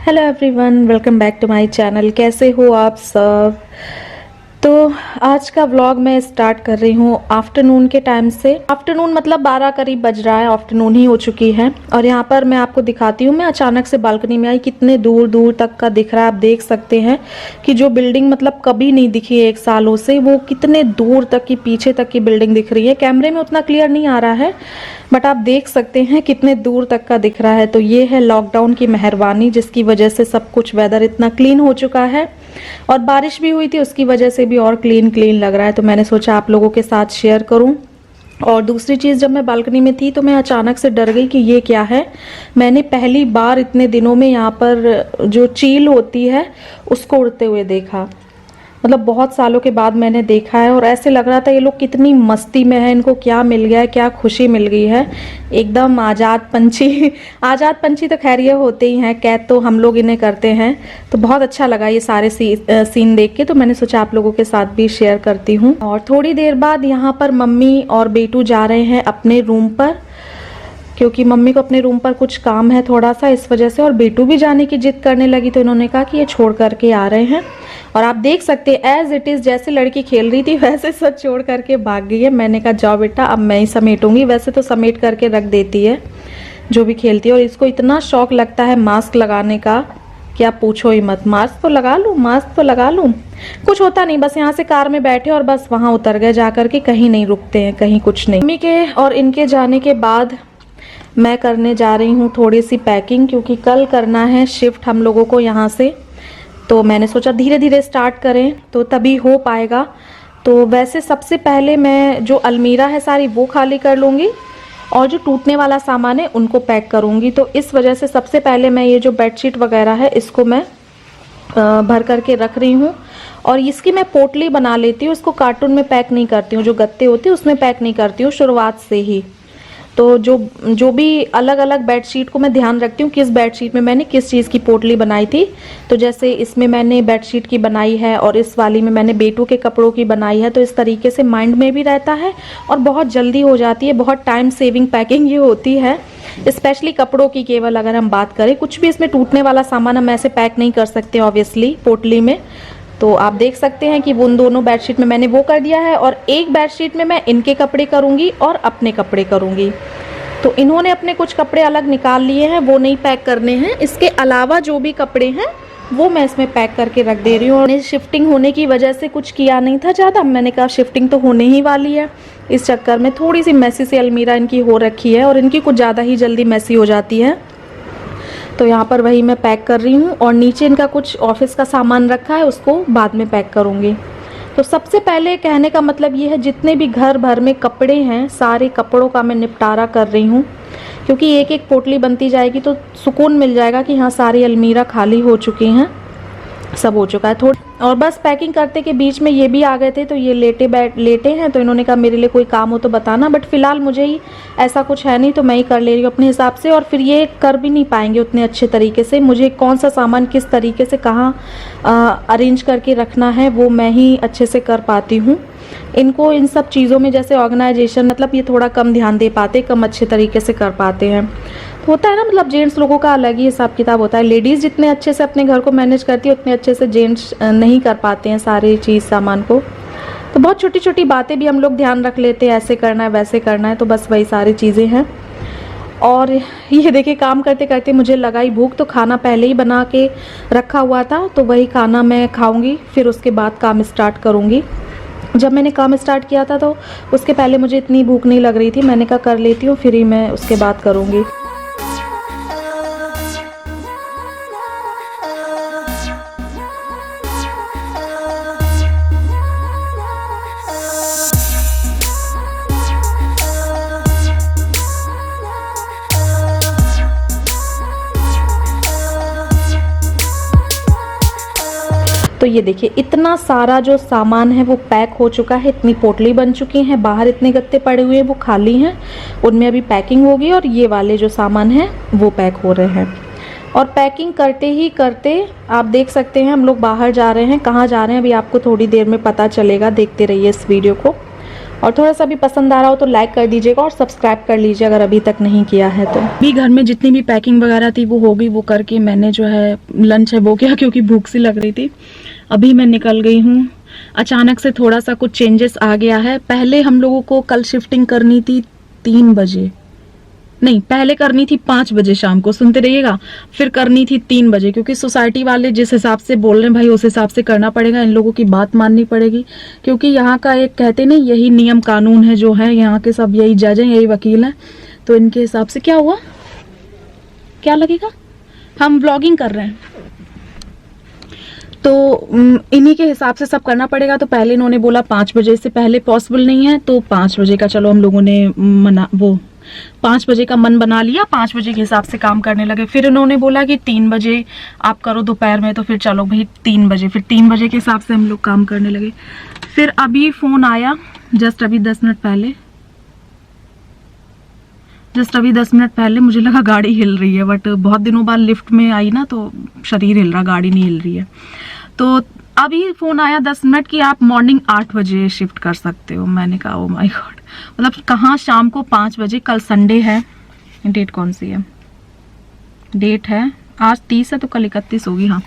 Hello everyone, welcome back to my channel. कैसे हो आप सब। तो आज का व्लॉग मैं स्टार्ट कर रही हूँ आफ्टरनून के टाइम से। आफ्टरनून मतलब 12 करीब बज रहा है, आफ्टरनून ही हो चुकी है। और यहाँ पर मैं आपको दिखाती हूँ, मैं अचानक से बालकनी में आई, कितने दूर दूर तक का दिख रहा है। आप देख सकते हैं कि जो बिल्डिंग मतलब कभी नहीं दिखी है 1 सालों से, वो कितने दूर तक की, पीछे तक की बिल्डिंग दिख रही है। कैमरे में उतना क्लियर नहीं आ रहा है, बट आप देख सकते हैं कितने दूर तक का दिख रहा है। तो ये है लॉकडाउन की मेहरबानी, जिसकी वजह से सब कुछ वेदर इतना क्लीन हो चुका है। और बारिश भी हुई थी, उसकी वजह से भी और क्लीन क्लीन लग रहा है। तो मैंने सोचा आप लोगों के साथ शेयर करूं। और दूसरी चीज़, जब मैं बालकनी में थी तो मैं अचानक से डर गई कि ये क्या है। मैंने पहली बार इतने दिनों में यहाँ पर जो चील होती है उसको उड़ते हुए देखा। मतलब बहुत सालों के बाद मैंने देखा है, और ऐसे लग रहा था ये लोग कितनी मस्ती में है, इनको क्या मिल गया है, क्या खुशी मिल गई है। एकदम आज़ाद पंछी आज़ाद पंछी तो खैर ये होते ही हैं, कैद तो हम लोग इन्हें करते हैं। तो बहुत अच्छा लगा ये सारे सीन देख के। तो मैंने सोचा आप लोगों के साथ भी शेयर करती हूँ। और थोड़ी देर बाद यहाँ पर मम्मी और बेटू जा रहे हैं अपने रूम पर, क्योंकि मम्मी को अपने रूम पर कुछ काम है थोड़ा सा, इस वजह से। और बेटू भी जाने की जिद करने लगी, तो इन्होंने कहा कि ये छोड़ करके आ रहे हैं। और आप देख सकते हैं एज इट इज, जैसे लड़की खेल रही थी वैसे सब छोड़ करके भाग गई है। मैंने कहा जाओ बेटा, अब मैं ही समेटूंगी। वैसे तो समेट करके रख देती है जो भी खेलती है। और इसको इतना शौक लगता है मास्क लगाने का कि आप पूछो ही मत। मास्क तो लगा लूं, मास्क तो लगा लूं, कुछ होता नहीं। बस यहाँ से कार में बैठे और बस वहां उतर गए जाकर के, कहीं नहीं रुकते हैं, कहीं कुछ नहीं। मम्मी के और इनके जाने के बाद मैं करने जा रही हूँ थोड़ी सी पैकिंग, क्योंकि कल करना है शिफ्ट हम लोगों को यहाँ से। तो मैंने सोचा धीरे धीरे स्टार्ट करें तो तभी हो पाएगा। तो वैसे सबसे पहले मैं जो अलमीरा है सारी वो खाली कर लूँगी, और जो टूटने वाला सामान है उनको पैक करूँगी। तो इस वजह से सबसे पहले मैं ये जो बेडशीट वगैरह है इसको मैं भर करके रख रही हूँ। और इसकी मैं पोटली बना लेती हूँ, इसको कार्टून में पैक नहीं करती हूँ, जो गत्ते होते हैं उसमें पैक नहीं करती हूँ शुरुआत से ही। तो जो भी अलग अलग बेडशीट को मैं ध्यान रखती हूँ किस बेडशीट में मैंने किस चीज़ की पोटली बनाई थी। तो जैसे इसमें मैंने बेडशीट की बनाई है, और इस वाली में मैंने बेटू के कपड़ों की बनाई है। तो इस तरीके से माइंड में भी रहता है और बहुत जल्दी हो जाती है। बहुत टाइम सेविंग पैकिंग ये होती है, स्पेशली कपड़ों की। केवल अगर हम बात करें, कुछ भी इसमें टूटने वाला सामान हम ऐसे पैक नहीं कर सकते ऑब्वियसली पोटली में। तो आप देख सकते हैं कि उन दोनों बेडशीट में मैंने वो कर दिया है, और एक बेडशीट में मैं इनके कपड़े करूंगी और अपने कपड़े करूंगी। तो इन्होंने अपने कुछ कपड़े अलग निकाल लिए हैं, वो नहीं पैक करने हैं। इसके अलावा जो भी कपड़े हैं वो मैं इसमें पैक करके रख दे रही हूँ। और शिफ्टिंग होने की वजह से कुछ किया नहीं था ज़्यादा। मैंने कहा शिफ्टिंग तो होने ही वाली है, इस चक्कर में थोड़ी सी मैसी सी अलमीरा इनकी हो रखी है, और इनकी कुछ ज़्यादा ही जल्दी मैसी हो जाती है। तो यहाँ पर वही मैं पैक कर रही हूँ। और नीचे इनका कुछ ऑफिस का सामान रखा है, उसको बाद में पैक करूँगी। तो सबसे पहले कहने का मतलब ये है, जितने भी घर भर में कपड़े हैं सारे कपड़ों का मैं निपटारा कर रही हूँ, क्योंकि एक एक पोटली बनती जाएगी तो सुकून मिल जाएगा कि हाँ सारी अलमीरा खाली हो चुकी हैं, सब हो चुका है थोड़ा। और बस पैकिंग करते के बीच में ये भी आ गए थे, तो ये लेटे हैं। तो इन्होंने कहा मेरे लिए कोई काम हो तो बताना, बट फिलहाल मुझे ही ऐसा कुछ है नहीं, तो मैं ही कर ले रही हूँ अपने हिसाब से। और फिर ये कर भी नहीं पाएंगे उतने अच्छे तरीके से। मुझे कौन सा सामान किस तरीके से कहाँ अरेंज करके रखना है वो मैं ही अच्छे से कर पाती हूँ। इनको इन सब चीज़ों में जैसे ऑर्गेनाइजेशन, मतलब ये थोड़ा कम ध्यान दे पाते, कम अच्छे तरीके से कर पाते हैं। होता है ना, मतलब जेंट्स लोगों का अलग ही हिसाब किताब होता है। लेडीज़ जितने अच्छे से अपने घर को मैनेज करती है, उतने अच्छे से जेंट्स नहीं कर पाते हैं सारी चीज़ सामान को। तो बहुत छोटी छोटी बातें भी हम लोग ध्यान रख लेते हैं, ऐसे करना है वैसे करना है। तो बस वही सारी चीज़ें हैं। और ये देखिए, काम करते करते मुझे लगाई भूख, तो खाना पहले ही बना के रखा हुआ था, तो वही खाना मैं खाऊंगी, फिर उसके बाद काम स्टार्ट करूँगी। जब मैंने काम स्टार्ट किया था तो उसके पहले मुझे इतनी भूख नहीं लग रही थी, मैंने कहा कर लेती हूँ, फिर ही मैं उसके बाद करूँगी। तो ये देखिए, इतना सारा जो सामान है वो पैक हो चुका है, इतनी पोटली बन चुकी हैं, बाहर इतने गत्ते पड़े हुए हैं वो खाली हैं, उनमें अभी पैकिंग होगी। और ये वाले जो सामान हैं वो पैक हो रहे हैं। और पैकिंग करते ही करते आप देख सकते हैं हम लोग बाहर जा रहे हैं। कहाँ जा रहे हैं अभी आपको थोड़ी देर में पता चलेगा, देखते रहिए इस वीडियो को। और थोड़ा सा भी पसंद आ रहा हो तो लाइक कर दीजिएगा और सब्सक्राइब कर लीजिए अगर अभी तक नहीं किया है तो। भी घर में जितनी भी पैकिंग वगैरह थी वो हो गई, वो करके मैंने जो है लंच है वो किया क्योंकि भूख सी लग रही थी। अभी मैं निकल गई हूँ। अचानक से थोड़ा सा कुछ चेंजेस आ गया है। पहले हम लोगों को कल शिफ्टिंग करनी थी 3 बजे, नहीं पहले करनी थी 5 बजे शाम को, सुनते रहिएगा, फिर करनी थी 3 बजे, क्योंकि सोसाइटी वाले जिस हिसाब से बोल रहे हैं भाई उस हिसाब से करना पड़ेगा, इन लोगों की बात माननी पड़ेगी, क्योंकि यहाँ का एक कहते नहीं यही नियम कानून है जो है, यहाँ के सब यही जज हैं, यही वकील हैं, तो इनके हिसाब से। क्या हुआ, क्या लगेगा, हम व्लॉगिंग कर रहे हैं तो इन्हीं के हिसाब से सब करना पड़ेगा। तो पहले इन्होंने बोला 5 बजे से पहले पॉसिबल नहीं है, तो 5 बजे का चलो हम लोगों ने 5 बजे का मन बना लिया, 5 बजे के हिसाब से काम करने लगे। फिर उन्होंने बोला कि 3 बजे आप करो दोपहर में, तो फिर चलो भाई 3 बजे, फिर 3 बजे के हिसाब से हम लोग काम करने लगे। फिर अभी फ़ोन आया जस्ट अभी 10 मिनट पहले, मुझे लगा गाड़ी हिल रही है, बट बहुत दिनों बाद लिफ्ट में आई ना तो शरीर हिल रहा, गाड़ी नहीं हिल रही है। तो अभी फ़ोन आया 10 मिनट की आप मॉर्निंग 8 बजे शिफ्ट कर सकते हो। मैंने कहा ओ माय गॉड, मतलब कहाँ शाम को 5 बजे। कल संडे है, डेट कौन सी है, डेट है आज 30 है तो कल 31 होगी। हाँ,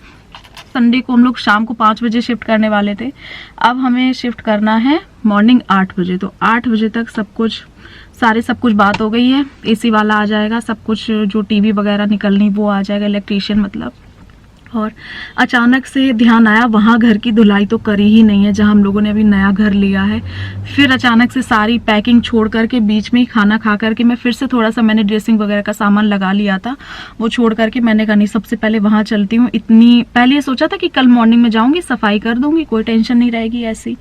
संडे को हम लोग शाम को 5 बजे शिफ्ट करने वाले थे, अब हमें शिफ्ट करना है मॉर्निंग 8 बजे। तो 8 बजे तक सब कुछ बात हो गई है। एसी वाला आ जाएगा, सब कुछ जो टीवी वगैरह निकलनी वो आ जाएगा, इलेक्ट्रीशियन मतलब। और अचानक से ध्यान आया वहाँ घर की धुलाई तो करी ही नहीं है जहाँ हम लोगों ने अभी नया घर लिया है। फिर अचानक से सारी पैकिंग छोड़ करके बीच में ही खाना खा करके मैं फिर से थोड़ा सा मैंने ड्रेसिंग वगैरह का सामान लगा लिया था, वो छोड़ करके मैंने कहा नहीं सबसे पहले वहाँ चलती हूँ। इतनी पहले ये सोचा था कि कल मॉर्निंग में जाऊँगी, सफाई कर दूँगी, कोई टेंशन नहीं रहेगी ऐसी,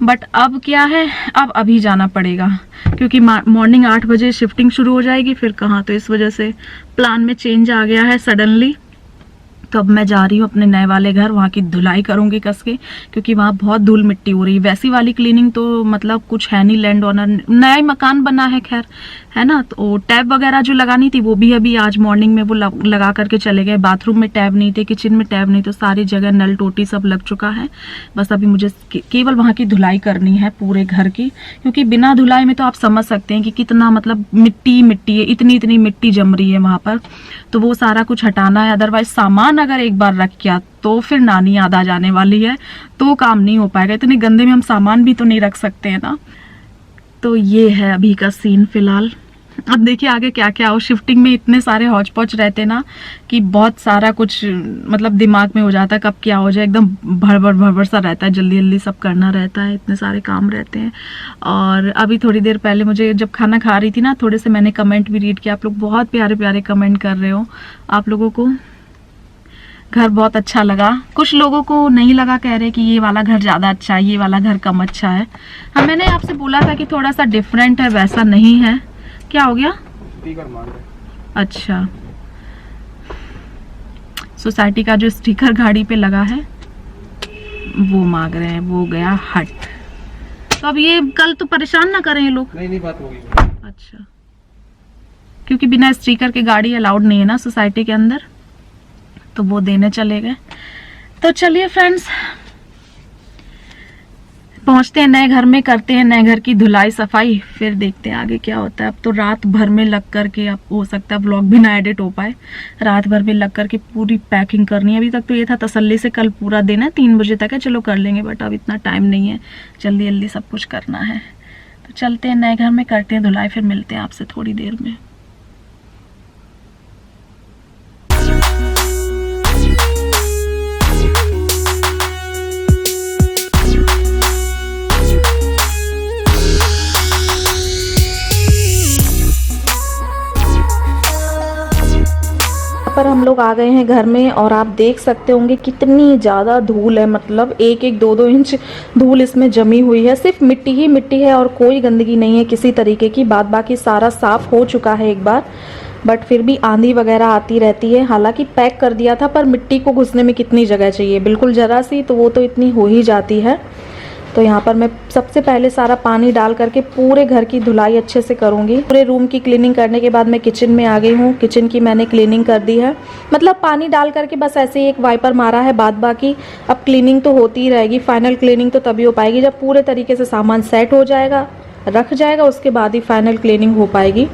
बट अब क्या है, अब अभी जाना पड़ेगा क्योंकि मॉर्निंग 8 बजे शिफ्टिंग शुरू हो जाएगी। फिर कहाँ, तो इस वजह से प्लान में चेंज आ गया है सडनली। तो अब मैं जा रही हूँ अपने नए वाले घर, वहाँ की धुलाई करूँगी कस के, क्योंकि वहाँ बहुत धूल मिट्टी हो रही है। वैसी वाली क्लीनिंग तो मतलब कुछ है नहीं, लैंड ओनर नया ही मकान बना है खैर, है ना। तो टैब वगैरह जो लगानी थी वो भी अभी आज मॉर्निंग में वो लगा करके चले गए। बाथरूम में टैब नहीं थे, किचन में टैब नहीं, तो सारी जगह नल टोटी सब लग चुका है। बस अभी मुझे केवल वहाँ की धुलाई करनी है पूरे घर की, क्योंकि बिना धुलाई में तो आप समझ सकते हैं कि कितना मतलब मिट्टी है, इतनी मिट्टी जम रही है वहाँ पर, तो वो सारा कुछ हटाना है। अदरवाइज सामान अगर एक बार रख किया तो फिर नानी याद आ जाने वाली है, तो काम नहीं हो पाएगा। इतने गंदे में हम सामान भी तो नहीं रख सकते हैं ना। तो ये है अभी का सीन फिलहाल। अब देखिए आगे क्या क्या हो। शिफ्टिंग में इतने सारे हौच पौच रहते ना कि बहुत सारा कुछ मतलब दिमाग में हो जाता है कब क्या हो जाए, एकदम भड़बड़ सा रहता है, जल्दी जल्दी सब करना रहता है, इतने सारे काम रहते हैं। और अभी थोड़ी देर पहले मुझे जब खाना खा रही थी ना, थोड़े से मैंने कमेंट भी रीड किया, आप लोग बहुत प्यारे प्यारे कमेंट कर रहे हो। आप लोगों को घर बहुत अच्छा लगा, कुछ लोगों को नहीं लगा, कह रहे कि ये वाला घर ज़्यादा अच्छा है, ये वाला घर कम अच्छा है। हाँ, मैंने आपसे बोला था कि थोड़ा सा डिफरेंट है, वैसा नहीं है। क्या हो गया, स्टिकर मांग रहे। अच्छा, सोसाइटी का जो स्टिकर गाड़ी पे लगा है वो मांग रहे हैं, वो गया हट। तो अब ये कल तो परेशान ना करें ये लोग। नहीं बात होगी। अच्छा, क्योंकि बिना स्टिकर के गाड़ी अलाउड नहीं है ना सोसाइटी के अंदर, तो वो देने चले गए। तो चलिए फ्रेंड्स, पहुंचते हैं नए घर में, करते हैं नए घर की धुलाई सफाई, फिर देखते हैं आगे क्या होता है। अब तो रात भर में लग करके, अब हो सकता है व्लॉग भी ना एडिट हो पाए, रात भर में लग करके पूरी पैकिंग करनी है। अभी तक तो ये था तसल्ली से कल पूरा दिन है, 3 बजे तक है, चलो कर लेंगे, बट अब इतना टाइम नहीं है, जल्दी जल्दी सब कुछ करना है। तो चलते हैं नए घर में, करते हैं धुलाई, फिर मिलते हैं आपसे थोड़ी देर में। पर हम लोग आ गए हैं घर में और आप देख सकते होंगे कितनी ज़्यादा धूल है, मतलब 1-1, 2-2 इंच धूल इसमें जमी हुई है। सिर्फ मिट्टी ही मिट्टी है और कोई गंदगी नहीं है किसी तरीके की। बाद बाकी सारा साफ़ हो चुका है एक बार, बट फिर भी आंधी वगैरह आती रहती है। हालांकि पैक कर दिया था, पर मिट्टी को घुसने में कितनी जगह चाहिए, बिल्कुल ज़रा सी, तो वो तो इतनी हो ही जाती है। तो यहाँ पर मैं सबसे पहले सारा पानी डाल करके पूरे घर की धुलाई अच्छे से करूँगी। पूरे रूम की क्लीनिंग करने के बाद मैं किचन में आ गई हूँ। किचन की मैंने क्लीनिंग कर दी है, मतलब पानी डाल करके बस ऐसे ही एक वाइपर मारा है, बाद बाकी अब क्लीनिंग तो होती ही रहेगी। फाइनल क्लीनिंग तो तभी हो पाएगी जब पूरे तरीके से सामान सेट हो जाएगा, रख जाएगा, उसके बाद ही फाइनल क्लीनिंग हो पाएगी।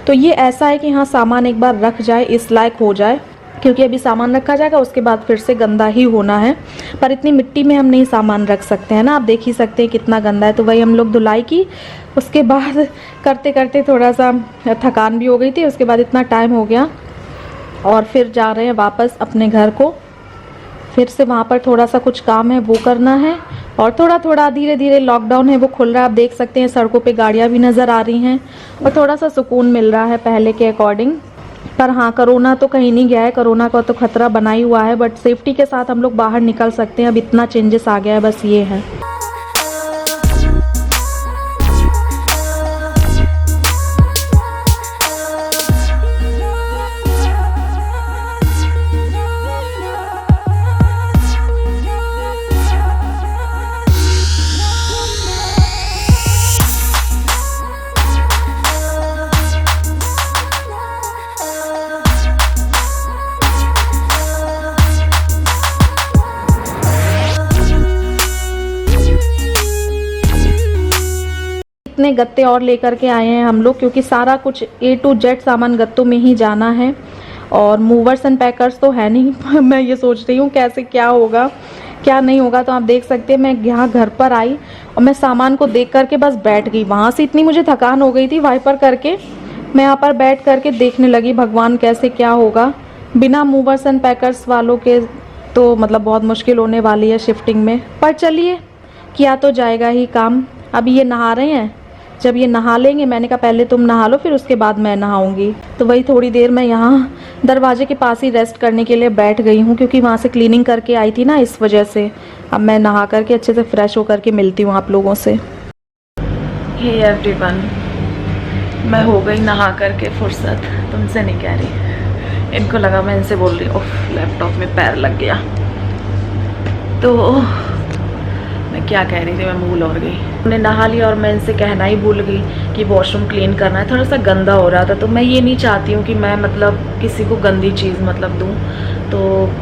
तो ये ऐसा है कि हाँ, सामान एक बार रख जाए, इस लायक हो जाए, क्योंकि अभी सामान रखा जाएगा उसके बाद फिर से गंदा ही होना है। पर इतनी मिट्टी में हम नहीं सामान रख सकते हैं ना, आप देख ही सकते हैं कितना गंदा है। तो वही हम लोग धुलाई की, उसके बाद करते करते थोड़ा सा थकान भी हो गई थी, उसके बाद इतना टाइम हो गया और फिर जा रहे हैं वापस अपने घर को। फिर से वहाँ पर थोड़ा सा कुछ काम है वो करना है, और थोड़ा थोड़ा धीरे धीरे लॉकडाउन है वो खुल रहा है। आप देख सकते हैं सड़कों पे गाड़ियाँ भी नज़र आ रही हैं और थोड़ा सा सुकून मिल रहा है पहले के अकॉर्डिंग। पर हाँ, कोरोना तो कहीं नहीं गया है, कोरोना का तो खतरा बना ही हुआ है, बट सेफ्टी के साथ हम लोग बाहर निकल सकते हैं। अब इतना चेंजेस आ गया है, बस ये है। इतने गत्ते और लेकर के आए हैं हम लोग, क्योंकि सारा कुछ A to Z सामान गत्तों में ही जाना है, और मूवर्स एंड पैकर्स तो है नहीं। मैं ये सोच रही हूँ कैसे क्या होगा क्या नहीं होगा। तो आप देख सकते हैं मैं यहाँ घर पर आई और मैं सामान को देख करके बस बैठ गई। वहाँ से इतनी मुझे थकान हो गई थी, वाइपर करके मैं यहाँ पर बैठ करके देखने लगी भगवान कैसे क्या होगा। बिना मूवर्स एंड पैकर्स वालों के तो मतलब बहुत मुश्किल होने वाली है शिफ्टिंग में, पर चलिए किया तो जाएगा ही काम। अभी ये नहा रहे हैं, जब ये नहा लेंगे, मैंने कहा पहले तुम नहा लो फिर उसके बाद मैं नहाऊंगी। तो वही थोड़ी देर मैं यहाँ दरवाजे के पास ही रेस्ट करने के लिए बैठ गई हूँ, क्योंकि वहाँ से क्लीनिंग करके आई थी ना, इस वजह से। अब मैं नहा करके अच्छे से फ्रेश होकर के मिलती हूँ आप लोगों से। हे एवरीवन, मैं हो गई नहा करके फुर्सत, तुमसे नहीं कह रही। इनको लगा मैं इनसे बोल रही हूँ, लैपटॉप में पैर लग गया। तो मैं क्या कह रही थी, मैं भूल और गई। उन्हें नहा लिया और मैं इनसे कहना ही भूल गई कि वॉशरूम क्लीन करना है, थोड़ा सा गंदा हो रहा था। तो मैं ये नहीं चाहती हूँ कि मैं मतलब किसी को गंदी चीज़ मतलब दूँ, तो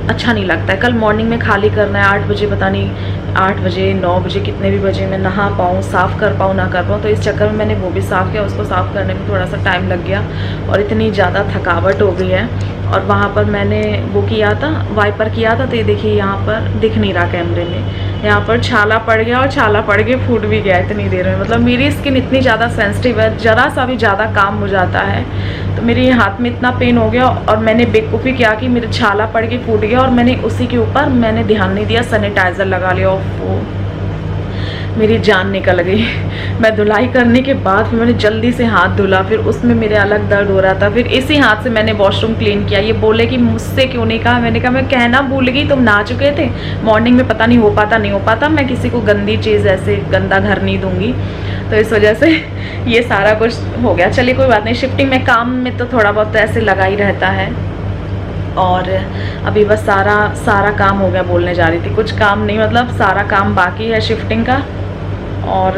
अच्छा नहीं लगता है। कल मॉर्निंग में खाली करना है 8 बजे, पता नहीं 8 बजे 9 बजे कितने भी बजे मैं नहा पाऊँ, साफ़ कर पाऊँ ना कर पाऊँ। तो इस चक्कर में मैंने वो भी साफ़ किया, उसको साफ़ करने में थोड़ा सा टाइम लग गया और इतनी ज़्यादा थकावट हो गई है। और वहाँ पर मैंने वो किया था, वाइपर किया था, तो ये देखिए यहाँ पर दिख नहीं रहा कैमरे में, यहाँ पर छाला पड़ गया और छाला पड़ के फूट भी गया इतनी देर में। मतलब मेरी स्किन इतनी ज़्यादा सेंसिटिव है, ज़रा सा भी ज़्यादा काम हो जाता है तो मेरे हाथ में इतना पेन हो गया। और मैंने बेवकूफ़ी क्या कि मेरे छाला पड़ के फूट गया और मैंने उसी के ऊपर मैंने ध्यान नहीं दिया, सैनिटाइज़र लगा लिया और वो मेरी जान निकल गई। मैं धुलाई करने के बाद फिर मैंने जल्दी से हाथ धुला, फिर उसमें मेरे अलग दर्द हो रहा था। फिर इसी हाथ से मैंने वॉशरूम क्लीन किया। ये बोले कि मुझसे क्यों नहीं कहा, मैंने कहा मैं कहना भूल गई, तुम नहा चुके थे मॉर्निंग में, पता नहीं हो पाता नहीं हो पाता, मैं किसी को गंदी चीज़ ऐसे गंदा घर नहीं दूँगी। तो इस वजह से ये सारा कुछ हो गया। चलिए कोई बात नहीं, शिफ्टिंग में काम में तो थोड़ा बहुत ऐसे लगा ही रहता है। और अभी बस सारा काम हो गया, बोलने जा रही थी, कुछ काम नहीं, मतलब सारा काम बाकी है शिफ्टिंग का। और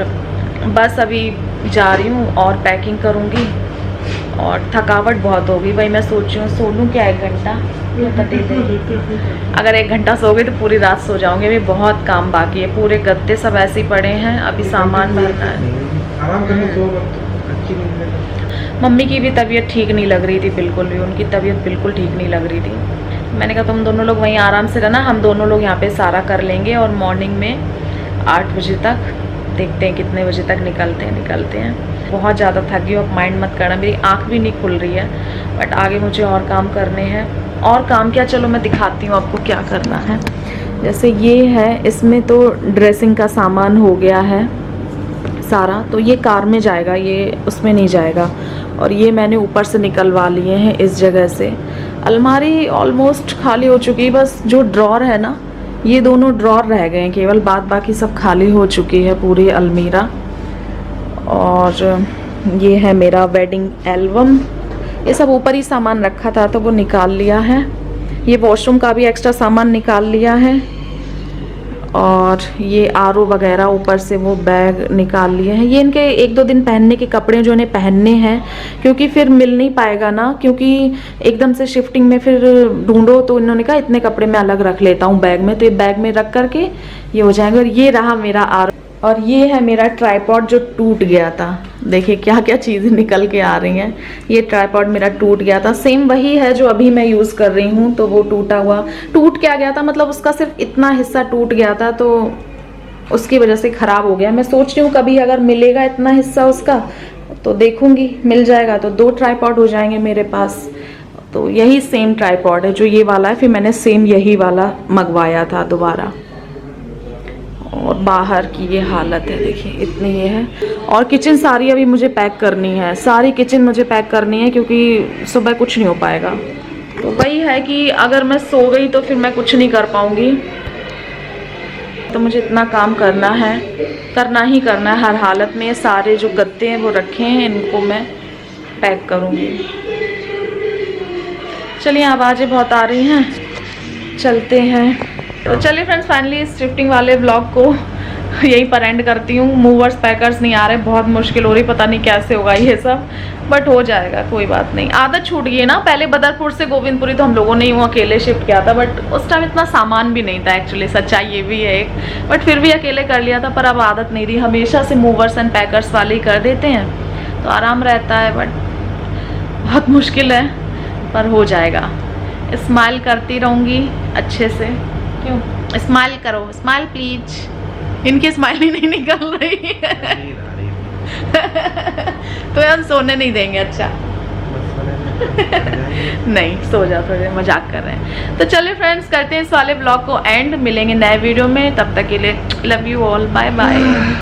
बस अभी जा रही हूँ और पैकिंग करूँगी और थकावट बहुत होगी भाई। मैं सोच रही हूँ सो लूँ क्या 1 घंटा, अगर 1 घंटा सो गई तो पूरी रात सो जाऊँगी। अभी बहुत काम बाकी है, पूरे गद्दे सब ऐसे ही पड़े हैं, अभी सामान भरना है। मम्मी की भी तबीयत ठीक नहीं लग रही थी, बिल्कुल भी उनकी तबीयत बिल्कुल ठीक नहीं लग रही थी। मैंने कहा तुम दोनों लोग वहीं आराम से रहना, हम दोनों लोग यहाँ पे सारा कर लेंगे और मॉर्निंग में 8 बजे तक देखते हैं कितने बजे तक निकलते हैं। बहुत ज़्यादा थकी हूँ, अब माइंड मत करना, मेरी आँख भी नहीं खुल रही है, बट आगे मुझे और काम करने हैं। और काम क्या, चलो मैं दिखाती हूँ आपको क्या करना है। जैसे ये है, इसमें तो ड्रेसिंग का सामान हो गया है सारा, तो ये कार में जाएगा, ये उसमें नहीं जाएगा। और ये मैंने ऊपर से निकलवा लिए हैं इस जगह से। अलमारी ऑलमोस्ट खाली हो चुकी है, बस जो ड्रॉर है ना, ये दोनों ड्रॉर रह गए हैं केवल, बाद बाकी सब खाली हो चुकी है पूरी अलमीरा। और ये है मेरा वेडिंग एल्बम, ये सब ऊपर ही सामान रखा था तो वो निकाल लिया है। ये वॉशरूम का भी एक्स्ट्रा सामान निकाल लिया है। और ये आरओ वगैरह ऊपर से वो बैग निकाल लिए हैं। ये इनके 1-2 दिन पहनने के कपड़े जो इन्हें पहनने हैं, क्योंकि फिर मिल नहीं पाएगा ना, क्योंकि एकदम से शिफ्टिंग में फिर ढूंढो, तो इन्होंने कहा इतने कपड़े मैं अलग रख लेता हूँ बैग में, तो ये बैग में रख करके ये हो जाएंगे। और ये रहा मेरा आरओ, और ये है मेरा ट्राइपॉड जो टूट गया था। देखिए क्या क्या चीज़ें निकल के आ रही हैं। ये ट्राइपॉड मेरा टूट गया था, सेम वही है जो अभी मैं यूज़ कर रही हूँ। तो वो टूट क्या गया था, मतलब उसका सिर्फ इतना हिस्सा टूट गया था, तो उसकी वजह से ख़राब हो गया। मैं सोच रही हूँ कभी अगर मिलेगा इतना हिस्सा उसका तो देखूंगी, मिल जाएगा तो 2 ट्राइपॉड हो जाएंगे मेरे पास। तो यही सेम ट्राइपॉड है जो ये वाला है, फिर मैंने सेम यही वाला मंगवाया था दोबारा। और बाहर की ये हालत है, देखिए इतनी ये है। और किचन सारी अभी मुझे पैक करनी है, सारी किचन मुझे पैक करनी है, क्योंकि सुबह कुछ नहीं हो पाएगा। तो वही है कि अगर मैं सो गई तो फिर मैं कुछ नहीं कर पाऊंगी, तो मुझे इतना काम करना ही करना है हर हालत में। सारे जो गद्दे हैं वो रखे हैं, इनको मैं पैक करूंगी। चलिए आवाज़ें बहुत आ रही हैं, चलते हैं। तो चलिए फ्रेंड्स, फाइनली इस शिफ्टिंग वाले ब्लॉग को यहीं पर एंड करती हूँ। मूवर्स पैकर्स नहीं आ रहे, बहुत मुश्किल हो रही, पता नहीं कैसे होगा ये सब, बट हो जाएगा, कोई बात नहीं। आदत छूट गई है ना। पहले बदरपुर से गोविंदपुरी तो हम लोगों ने यूँ अकेले शिफ्ट किया था, बट उस टाइम इतना सामान भी नहीं था एक्चुअली, सच्चाई ये भी है एक, बट फिर भी अकेले कर लिया था। पर अब आदत नहीं रही, हमेशा से मूवर्स एंड पैकर्स वाले ही कर देते हैं, तो आराम रहता है, बट बहुत मुश्किल है, पर हो जाएगा। स्माइल करती रहूँगी अच्छे से। क्यों स्माइल करो, स्माइल प्लीज। इनकी स्माइल ही नहीं निकल रही है तो हम सोने नहीं देंगे। अच्छा नहीं, सो जाओ, थोड़े मजाक कर रहे हैं। तो चलिए फ्रेंड्स, करते हैं इस वाले ब्लॉग को एंड, मिलेंगे नए वीडियो में, तब तक के लिए love you all, bye bye.